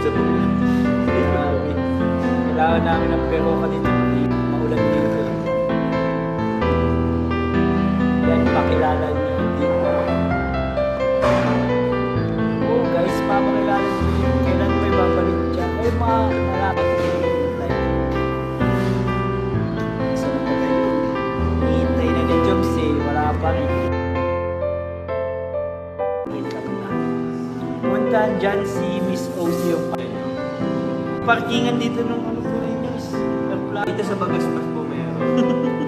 sa buhay. Grabe. Kailangan namin ng pero ka dito. Maulan dito. Yan, pakilala niyo dito. Oh guys, papakilala niyo. Kailan pa ibabalik dyan? Ay, malapit like. Sa mga kayo. Hihintay na ni Jobs eh. Wala pa rin. Wait lang na. Puntahan dyan si Miss OC yung parkingan dito nung ano po rin guys. Dito sa Bagaspas po meron.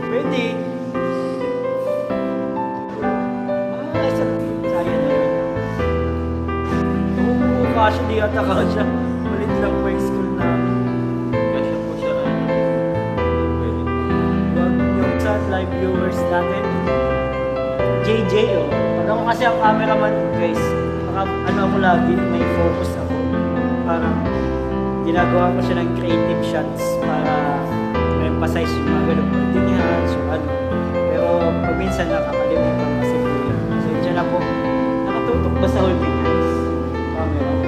Pwede. Sayang na yun. Oo, kasi di ata ka siya. Malit lang po yung school namin. Kasi po siya pwede. Huwag yung sa live viewers natin. JJ oh. Pag ako kasi ang cameraman guys, ano ako lagi, may focus ako. Parang ginagawa ko siya ng creative shots para emphasize yung mga ganun. Hindi hands yung ano. Pero pag minsan nakakalimutan kasi po yan. Kasi dyan na po, nakatutok ba sa holding hands? Camera.